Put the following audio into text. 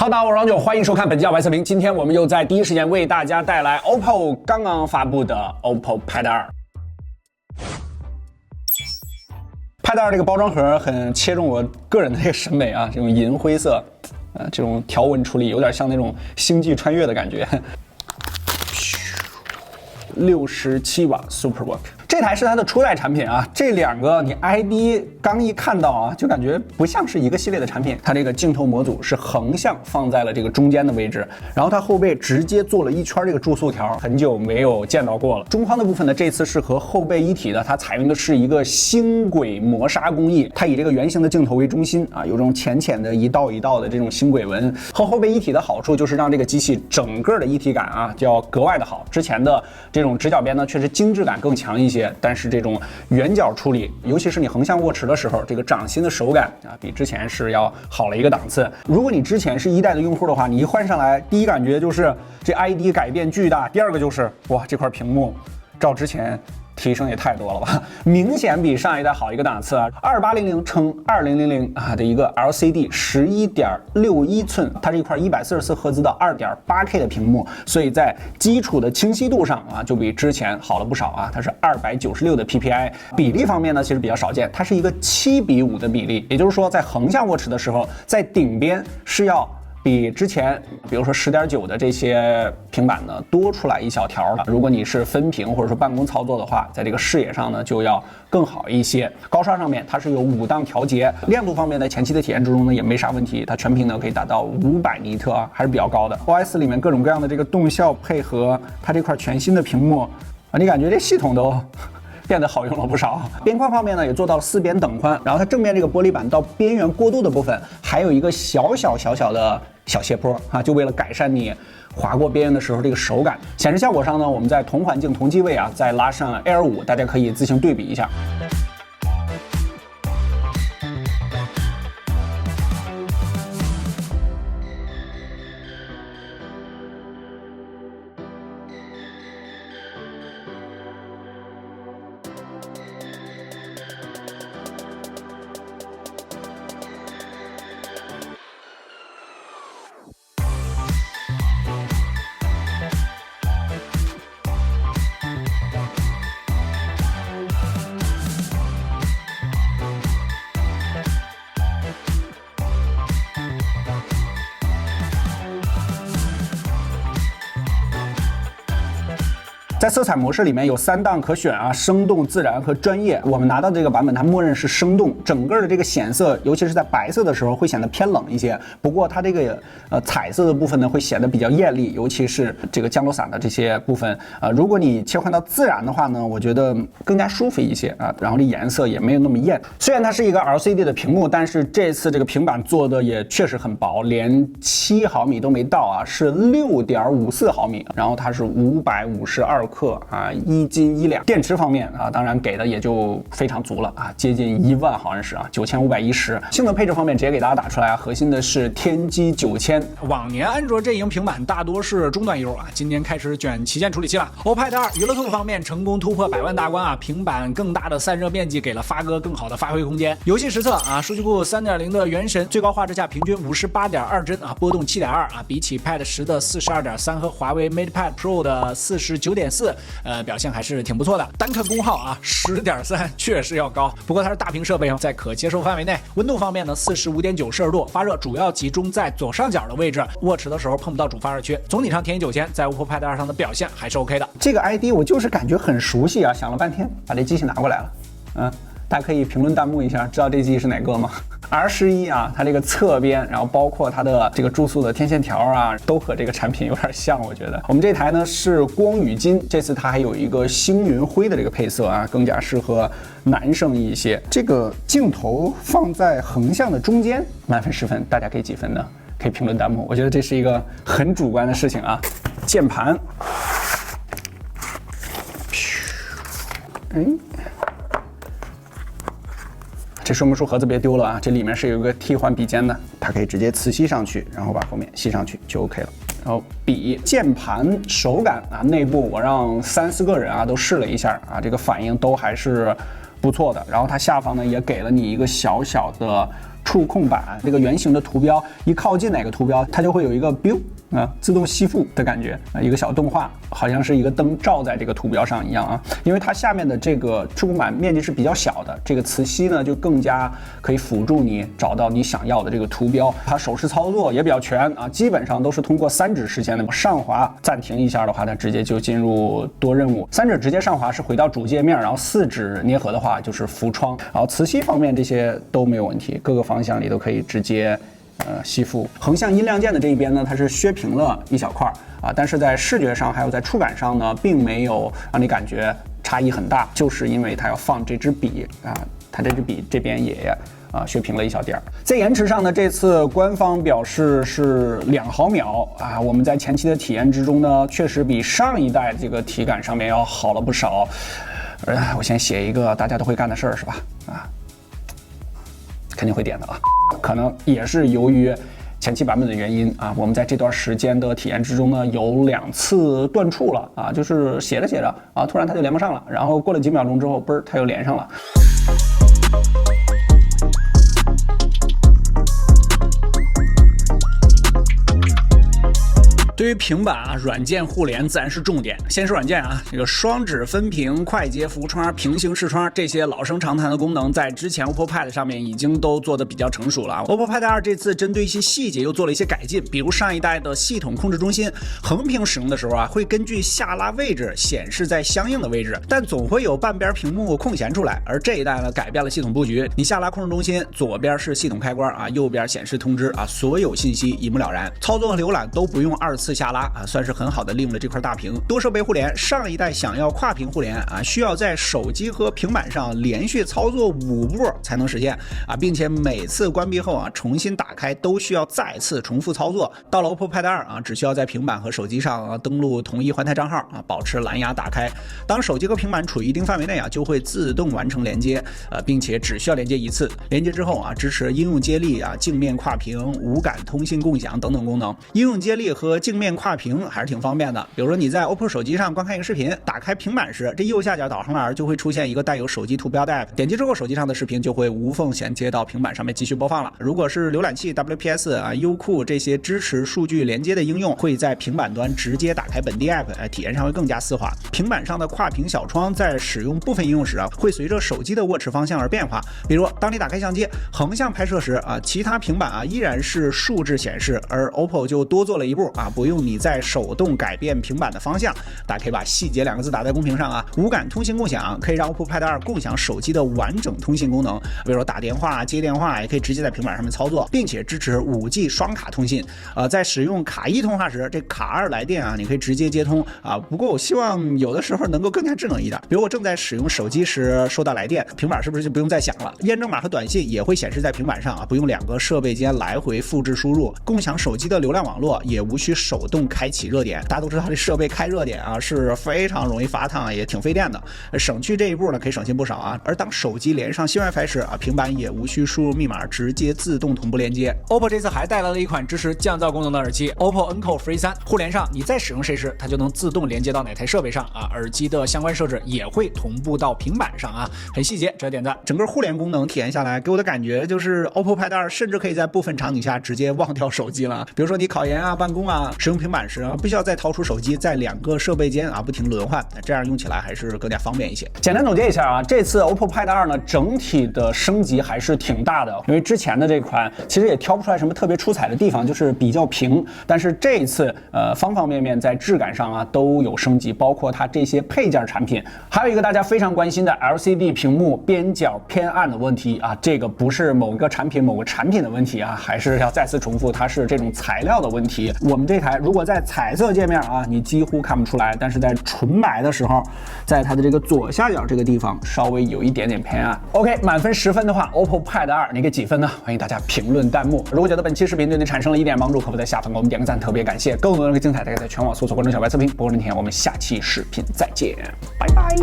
好，大家好，我是王九，欢迎收看本期外测评。今天我们又在第一时间为大家带来 OPPO 刚刚发布的 OPPO Pad 2。Pad 2这个包装盒很切中我个人的这个审美啊，这种银灰色，这种条纹处理有点像那种星际穿越的感觉。67瓦 SuperVOOC。这台是它的初代产品啊，这两个你 ID 刚一看到啊，就感觉不像是一个系列的产品。它这个镜头模组是横向放在了这个中间的位置，然后它后背直接做了一圈这个注塑条，很久没有见到过了。中框的部分呢，这次是和后背一体的，它采用的是一个星轨磨砂工艺，它以这个圆形的镜头为中心啊，有这种浅浅的一道一道的这种星轨纹。和后背一体的好处就是让这个机器整个的一体感啊，就要格外的好。之前的这种直角边呢，确实精致感更强一些。但是这种圆角处理，尤其是你横向握持的时候，这个掌心的手感啊，比之前是要好了一个档次。如果你之前是一代的用户的话，你一换上来，第一感觉就是这 ID 改变巨大，第二个就是哇，这块屏幕照之前提升也太多了吧，明显比上一代好一个档次啊！2800乘2000啊的一个 LCD 11.61寸，它是一块144赫兹的2.8K 的屏幕，所以在基础的清晰度上啊，就比之前好了不少啊。它是296的 PPI， 比例方面呢，其实比较少见，它是一个7:5的比例，也就是说在横向握持的时候，在顶边是要比之前，比如说10.9的这些平板呢，多出来一小条了。如果你是分屏或者说办公操作的话，在这个视野上呢，就要更好一些。高刷上面它是有5档调节，亮度方面在前期的体验之中呢也没啥问题，它全屏呢可以达到500尼特啊，还是比较高的。OS 里面各种各样的这个动效配合它这块全新的屏幕啊，你感觉这系统都变得好用了不少。边框方面呢，也做到了4边等宽，然后它正面这个玻璃板到边缘过渡的部分，还有一个小的小斜坡啊，就为了改善你划过边缘的时候这个手感。显示效果上呢，我们在同环境同机位啊，再拉上 Air 5，大家可以自行对比一下。在色彩模式里面有3档可选啊，生动、自然和专业。我们拿到这个版本，它默认是生动，整个的这个显色，尤其是在白色的时候会显得偏冷一些。不过它这个彩色的部分呢，会显得比较艳丽，尤其是这个降落伞的这些部分。如果你切换到自然的话呢，我觉得更加舒服一些啊。然后这颜色也没有那么艳。虽然它是一个 LCD 的屏幕，但是这次这个平板做的也确实很薄，连7毫米都没到啊，是6.54毫米。然后它是552克啊，1斤1两。电池方面啊，当然给的也就非常足了啊，接近1万毫安时啊，9510。性能配置方面直接给大家打出来啊，核心的是天玑9000。往年安卓阵营平板大多是中端优啊，今年开始卷旗舰处理器了。OPPO Pad 2娱乐度方面成功突破100万大关啊，平板更大的散热面积给了发哥更好的发挥空间。游戏实测啊，数据库3.0的原神最高画质下平均58.2帧啊，波动7.2啊，比起 Pad 10的42.3和华为 MatePad Pro 的49.4。表现还是挺不错的。单看功耗啊，10.3确实要高，不过它是大屏设备，在可接受范围内。温度方面呢，45.9摄氏度，发热主要集中在左上角的位置，握持的时候碰不到主发热区。总体上天玑9000在 OPPO Pad 2上的表现还是 OK 的。这个 ID 我就是感觉很熟悉啊，想了半天把这机器拿过来了，大家可以评论弹幕一下，知道这机是哪个吗？R11啊，它这个侧边，然后包括它的这个注塑的天线条啊，都和这个产品有点像，我觉得。我们这台呢是光羽金，这次它还有一个星云灰的这个配色啊，更加适合男生一些。这个镜头放在横向的中间，满分10分，大家给几分呢？可以评论弹幕。我觉得这是一个很主观的事情啊。键盘，这说明书盒子别丢了啊！这里面是有一个替换笔尖的，它可以直接磁吸上去，然后把后面吸上去就 OK 了。然后笔、键盘手感啊，内部我让3、4个人啊都试了一下啊，这个反应都还是不错的。然后它下方呢也给了你一个小小的触控板这个圆形的图标一靠近哪个图标，它就会有一个 biu 自动吸附的感觉一个小动画，好像是一个灯照在这个图标上一样啊。因为它下面的这个触控板面积是比较小的，这个磁吸呢就更加可以辅助你找到你想要的这个图标。它手势操作也比较全啊，基本上都是通过3指实现的。上滑暂停一下的话，它直接就进入多任务；3指直接上滑是回到主界面，然后4指捏合的话就是浮窗。然后磁吸方面这些都没有问题，各个方向里都可以直接吸附。横向音量键的这一边呢，它是削平了一小块啊，但是在视觉上还有在触感上呢，并没有让你感觉差异很大，就是因为它要放这支笔啊，它这支笔这边也削平了一小点儿。在延迟上呢，这次官方表示是2毫秒啊，我们在前期的体验之中呢，确实比上一代这个体感上面要好了不少。我先写一个大家都会干的事儿是吧？肯定会点的啊，可能也是由于前期版本的原因啊，我们在这段时间的体验之中呢，有2次断触了啊，就是写着写着啊，突然它就连不上了，然后过了几秒钟之后，嘣，它又连上了。对于平板软件互联自然是重点。先说软件这个双指分屏、快捷浮窗、平行视窗这些老生常谈的功能，在之前 OPPO Pad 上面已经都做得比较成熟了。OPPO Pad 2这次针对一些细节又做了一些改进，比如上一代的系统控制中心横屏使用的时候会根据下拉位置显示在相应的位置，但总会有半边屏幕空闲出来。而这一代呢，改变了系统布局，你下拉控制中心，左边是系统开关右边显示通知所有信息一目了然，操作和浏览都不用2次下拉算是很好的利用了这块大屏。多设备互联，上一代想要跨屏互联需要在手机和平板上连续操作5步才能实现并且每次关闭后重新打开都需要再次重复操作。到了 OPPO Pad 2只需要在平板和手机上登录同一环台账号保持蓝牙打开。当手机和平板处于一定范围内就会自动完成连接并且只需要连接1次。连接之后支持应用接力镜面跨屏、无感通信共享等等功能。应用接力和镜面跨屏还是挺方便的。比如说你在 OPPO 手机上观看一个视频，打开平板时，这右下角导航栏就会出现一个带有手机图标的 app， 点击之后手机上的视频就会无缝衔接到平板上面继续播放了。如果是浏览器 WPS 优酷这些支持数据连接的应用，会在平板端直接打开本地 app， 体验上会更加丝滑。平板上的跨屏小窗在使用部分应用时会随着手机的握持方向而变化。比如当你打开相机横向拍摄时其他平板依然是竖置显示，而 OPPO 就多做了一步不用你在手动改变平板的方向。大家可以把细节2个字打在公屏上无感通信共享可以让 OPPO Pad 2共享手机的完整通信功能，比如说打电话、接电话也可以直接在平板上面操作，并且支持5G 双卡通信。在使用卡1通话时，这卡2来电你可以直接接通不过我希望有的时候能够更加智能一点，比如我正在使用手机时收到来电，平板是不是就不用再响了？验证码和短信也会显示在平板上不用2个设备间来回复制输入。共享手机的流量网络也无需手动开启热点。大家都知道这设备开热点是非常容易发烫，也挺费电的。省去这一步呢，可以省心不少而当手机连上新 WiFi 时平板也无需输入密码，直接自动同步连接。OPPO 这次还带来了一款支持降噪功能的耳机 OPPO Enco Free 3，互联上你再使用谁时，它就能自动连接到哪台设备上耳机的相关设置也会同步到平板上很细节，值得点赞。整个互联功能体验下来，给我的感觉就是 OPPO Pad 2甚至可以在部分场景下直接忘掉手机了。比如说你考研办公使用平板时不需要再掏出手机，在2个设备间不停轮换，这样用起来还是更加方便一些。简单总结一下这次 OPPO Pad 2呢，整体的升级还是挺大的，因为之前的这款其实也挑不出来什么特别出彩的地方，就是比较平。但是这一次方方面面在质感上都有升级，包括它这些配件产品。还有一个大家非常关心的 LCD 屏幕边角偏暗的问题这个不是某个产品的问题还是要再次重复，它是这种材料的问题。我们这台如果在彩色界面你几乎看不出来，但是在纯白的时候，在它的这个左下角这个地方稍微有一点点偏暗。OK， 满分10分的话 ，OPPO Pad 2你给几分呢？欢迎大家评论弹幕。如果觉得本期视频对你产生了一点帮助，可否在下方给我们点个赞，特别感谢。更多的精彩，大家在全网搜索关注小白测评，不过今天我们下期视频再见，拜拜。